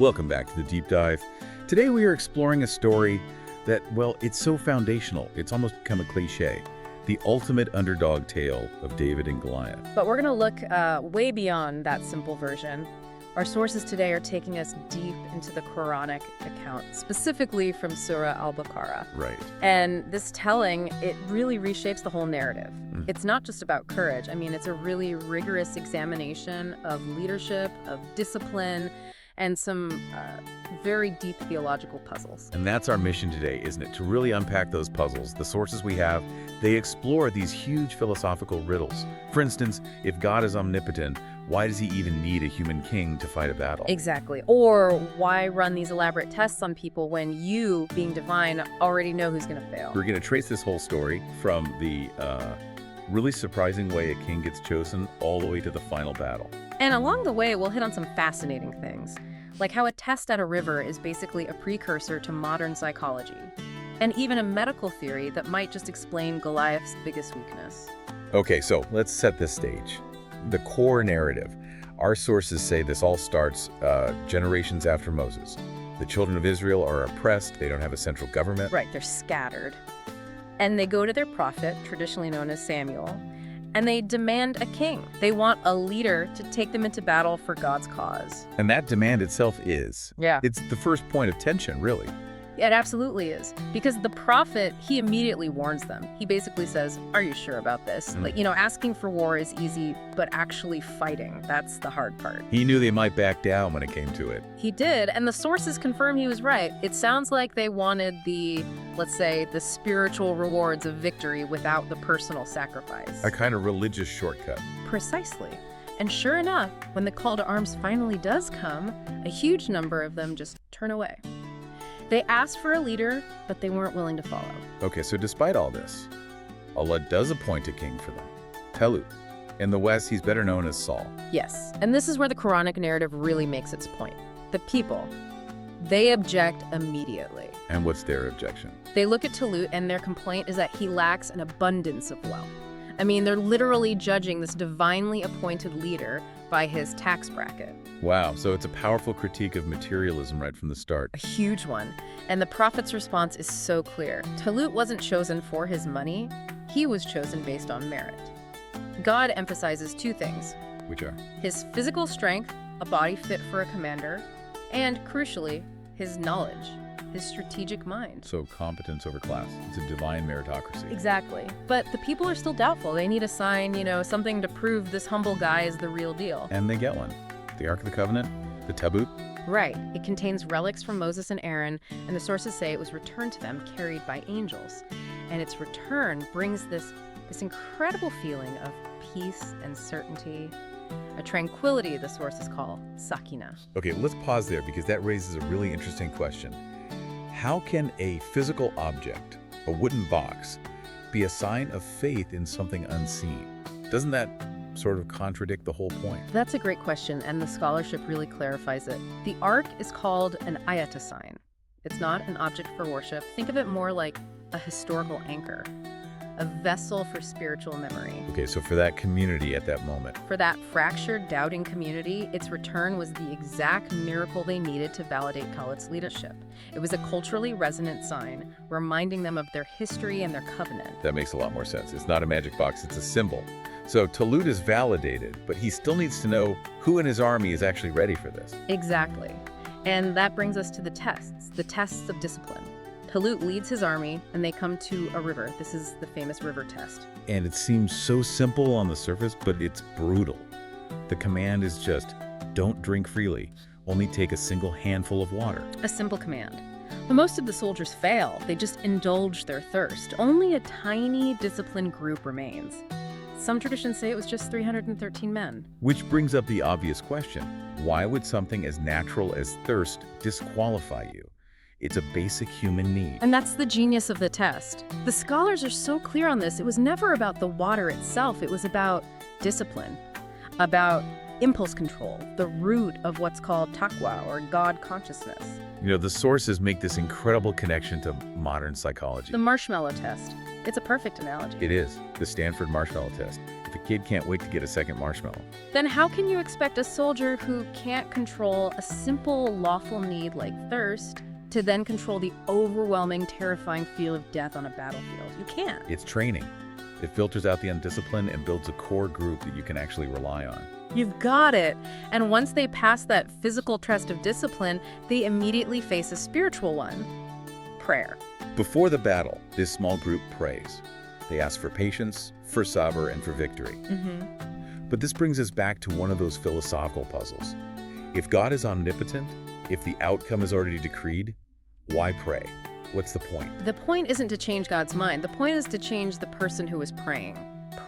Welcome back to the Deep Dive. Today we are exploring a story that, well, it's so foundational, it's almost become a cliche. The ultimate underdog tale of David and Goliath. But we're going to look way beyond that simple version. Our sources today are taking us deep into the Quranic account, specifically from Surah Al-Baqarah. Right. And this telling, it really reshapes the whole narrative. It's not just about courage. I mean, it's a really rigorous examination of leadership, of discipline, and some very deep theological puzzles. And that's our mission today, isn't it? To really unpack those puzzles. The sources we have, they explore these huge philosophical riddles. For instance, if God is omnipotent, why does he even need a human king to fight a battle? Exactly. Or why run these elaborate tests on people when you, being divine, already know who's going to fail? We're going to trace this whole story from the really surprising way a king gets chosen all the way to the final battle. And along the way, we'll hit on some fascinating things, like how a test at a river is basically a precursor to modern psychology, and even a medical theory that might just explain Goliath's biggest weakness. Okay, so let's set this stage. The core narrative. Our sources say this all starts generations after Moses. The children of Israel are oppressed. They don't have a central government. Right, they're scattered. And they go to their prophet, traditionally known as Samuel, and they demand a king. They want a leader to take them into battle for God's cause. And that demand itself is. Yeah. It's the first point of tension, really. It absolutely is. Because the prophet, he immediately warns them. He basically says, are you sure about this? Like, asking for war is easy, but actually fighting, that's the hard part. He knew they might back down when it came to it. He did, and the sources confirm he was right. It sounds like they wanted the, let's say, the spiritual rewards of victory without the personal sacrifice. A kind of religious shortcut. Precisely. And sure enough, when the call to arms finally does come, a huge number of them just turn away. They asked for a leader, but they weren't willing to follow. Okay, so despite all this, Allah does appoint a king for them, Talut. In the West, he's better known as Saul. Yes, and this is where the Quranic narrative really makes its point. The people, they object immediately. And what's their objection? They look at Talut, and their complaint is that he lacks an abundance of wealth. I mean, they're literally judging this divinely appointed leader by his tax bracket. Wow, so it's a powerful critique of materialism right from the start. A huge one. And the prophet's response is so clear. Talut wasn't chosen for his money. He was chosen based on merit. God emphasizes two things. Which are? His physical strength, a body fit for a commander, and, crucially, his knowledge, his strategic mind. So competence over class. It's a divine meritocracy. Exactly. But the people are still doubtful. They need a sign, something to prove this humble guy is the real deal. And they get one. The Ark of the Covenant, the Talut. Right. It contains relics from Moses and Aaron, and the sources say it was returned to them carried by angels. And its return brings this incredible feeling of peace and certainty, a tranquility the sources call sakina. Okay, let's pause there because that raises a really interesting question. How can a physical object, a wooden box, be a sign of faith in something unseen? Doesn't that sort of contradict the whole point? That's a great question, and the scholarship really clarifies it. The ark is called an ayata sign. It's not an object for worship. Think of it more like a historical anchor, a vessel for spiritual memory. Okay, so for that community at that moment. For that fractured, doubting community, its return was the exact miracle they needed to validate Talut's leadership. It was a culturally resonant sign, reminding them of their history and their covenant. That makes a lot more sense. It's not a magic box, it's a symbol. So Talut is validated, but he still needs to know who in his army is actually ready for this. Exactly. And that brings us to the tests of discipline. Talut leads his army, and they come to a river. This is the famous river test. And it seems so simple on the surface, but it's brutal. The command is just, don't drink freely. Only take a single handful of water. A simple command. But most of the soldiers fail. They just indulge their thirst. Only a tiny, disciplined group remains. Some traditions say it was just 313 men. Which brings up the obvious question. Why would something as natural as thirst disqualify you? It's a basic human need. And that's the genius of the test. The scholars are so clear on this. It was never about the water itself. It was about discipline, about impulse control, the root of what's called taqwa, or God consciousness. The sources make this incredible connection to modern psychology. The marshmallow test. It's a perfect analogy. It is. The Stanford marshmallow test. The kid can't wait to get a second marshmallow. Then how can you expect a soldier who can't control a simple, lawful need like thirst to then control the overwhelming, terrifying feel of death on a battlefield? You can't. It's training. It filters out the undisciplined and builds a core group that you can actually rely on. You've got it. And once they pass that physical test of discipline, they immediately face a spiritual one: prayer. Before the battle, this small group prays. They ask for patience, for sabr, and for victory. But this brings us back to one of those philosophical puzzles. If God is omnipotent, if the outcome is already decreed, why pray? What's the point? The point isn't to change God's mind. The point is to change the person who is praying.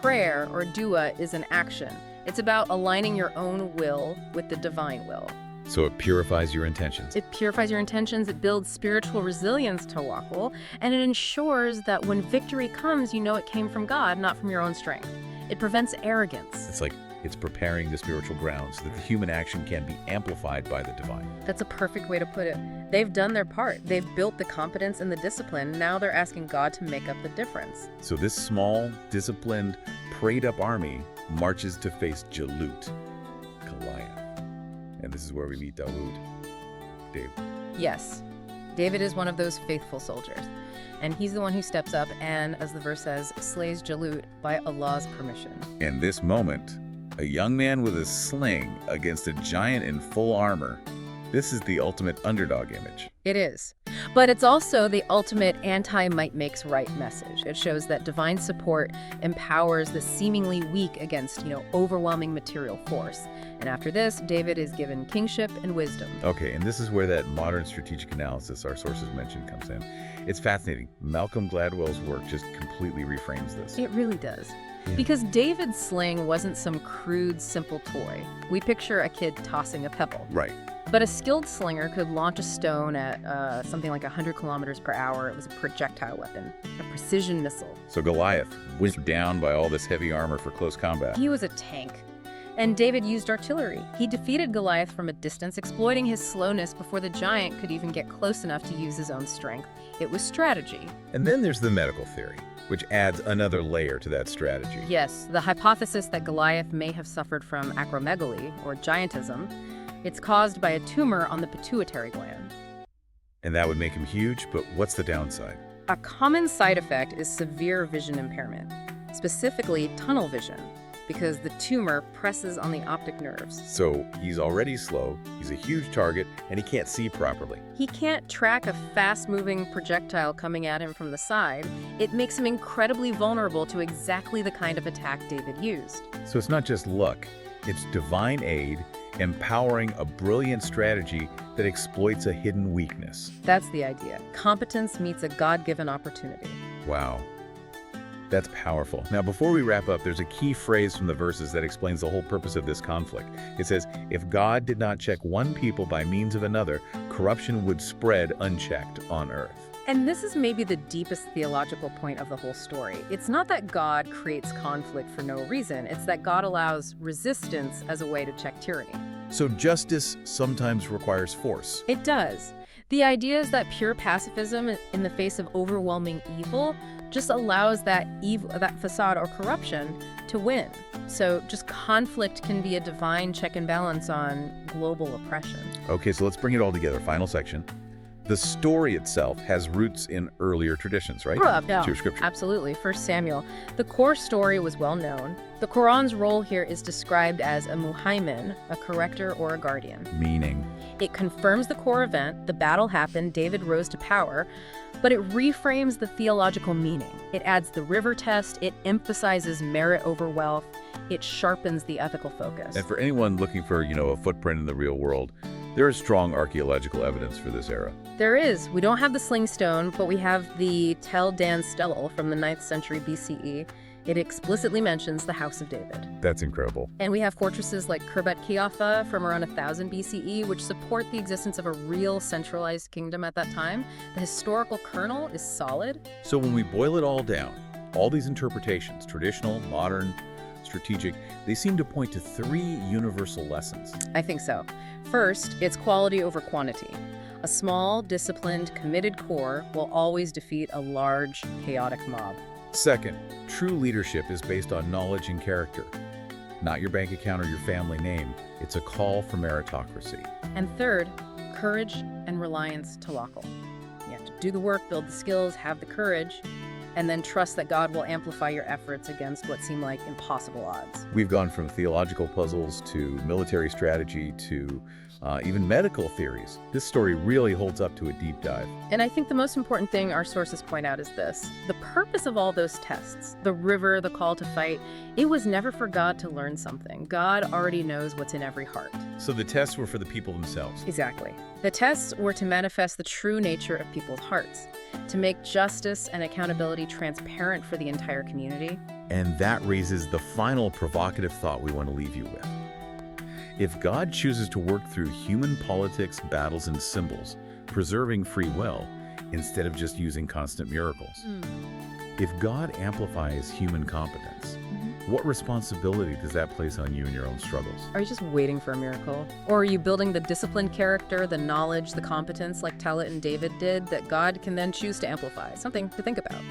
Prayer, or dua, is an action. It's about aligning your own will with the divine will. So it purifies your intentions. It purifies your intentions, it builds spiritual resilience, tawakkul, and it ensures that when victory comes, you know it came from God, not from your own strength. It prevents arrogance. It's like it's preparing the spiritual ground so that the human action can be amplified by the divine. That's a perfect way to put it. They've done their part. They've built the competence and the discipline. Now they're asking God to make up the difference. So this small, disciplined, prayed-up army marches to face Jalut, Goliath. And this is where we meet Dawud. Dave. Yes, David is one of those faithful soldiers. And he's the one who steps up and, as the verse says, slays Jalut by Allah's permission. In this moment, a young man with a sling against a giant in full armor. This is the ultimate underdog image. It is. But it's also the ultimate anti-might makes right message. It shows that divine support empowers the seemingly weak against, overwhelming material force. And after this, David is given kingship and wisdom. Okay, and this is where that modern strategic analysis our sources mentioned comes in. It's fascinating. Malcolm Gladwell's work just completely reframes this. It really does. Because David's sling wasn't some crude, simple toy. We picture a kid tossing a pebble. Right. But a skilled slinger could launch a stone at something like 100 kilometers per hour. It was a projectile weapon, a precision missile. So Goliath was down by all this heavy armor for close combat. He was a tank. And David used artillery. He defeated Goliath from a distance, exploiting his slowness before the giant could even get close enough to use his own strength. It was strategy. And then there's the medical theory, which adds another layer to that strategy. Yes, the hypothesis that Goliath may have suffered from acromegaly, or giantism. It's caused by a tumor on the pituitary gland. And that would make him huge, but what's the downside? A common side effect is severe vision impairment, specifically tunnel vision, because the tumor presses on the optic nerves. So he's already slow, he's a huge target, and he can't see properly. He can't track a fast-moving projectile coming at him from the side. It makes him incredibly vulnerable to exactly the kind of attack David used. So it's not just luck, it's divine aid, empowering a brilliant strategy that exploits a hidden weakness. That's the idea. Competence meets a God-given opportunity. Wow. That's powerful. Now, before we wrap up, there's a key phrase from the verses that explains the whole purpose of this conflict. It says, if God did not check one people by means of another, corruption would spread unchecked on earth. And this is maybe the deepest theological point of the whole story. It's not that God creates conflict for no reason. It's that God allows resistance as a way to check tyranny. So justice sometimes requires force. It does. The idea is that pure pacifism in the face of overwhelming evil just allows that facade or corruption to win. So just conflict can be a divine check and balance on global oppression. Okay, so let's bring it all together. Final section. The story itself has roots in earlier traditions, right? Jewish scripture. Absolutely. 1 Samuel. The core story was well known. The Quran's role here is described as a muhaimin, a corrector or a guardian. Meaning? It confirms the core event, the battle happened, David rose to power, but it reframes the theological meaning. It adds the river test, it emphasizes merit over wealth, it sharpens the ethical focus. And for anyone looking for, a footprint in the real world, there is strong archaeological evidence for this era. There is. We don't have the sling stone, but we have the Tel Dan Stellal from the 9th century BCE. It explicitly mentions the House of David. That's incredible. And we have fortresses like Khirbet Kiafa from around 1000 BCE, which support the existence of a real centralized kingdom at that time. The historical kernel is solid. So when we boil it all down, all these interpretations, traditional, modern, strategic, they seem to point to 3 universal lessons. I think so. First, it's quality over quantity. A small, disciplined, committed core will always defeat a large, chaotic mob. Second, true leadership is based on knowledge and character. Not your bank account or your family name. It's a call for meritocracy. And third, courage and reliance to local. You have to do the work, build the skills, have the courage, and then trust that God will amplify your efforts against what seem like impossible odds. We've gone from theological puzzles to military strategy to even medical theories. This story really holds up to a deep dive. And I think the most important thing our sources point out is this. The purpose of all those tests, the river, the call to fight, it was never for God to learn something. God already knows what's in every heart. So the tests were for the people themselves. Exactly. The tests were to manifest the true nature of people's hearts, to make justice and accountability transparent for the entire community. And that raises the final provocative thought we want to leave you with. If God chooses to work through human politics, battles, and symbols, preserving free will, instead of just using constant miracles, if God amplifies human competence, what responsibility does that place on you in your own struggles? Are you just waiting for a miracle? Or are you building the disciplined character, the knowledge, the competence like Talut and David did that God can then choose to amplify? Something to think about.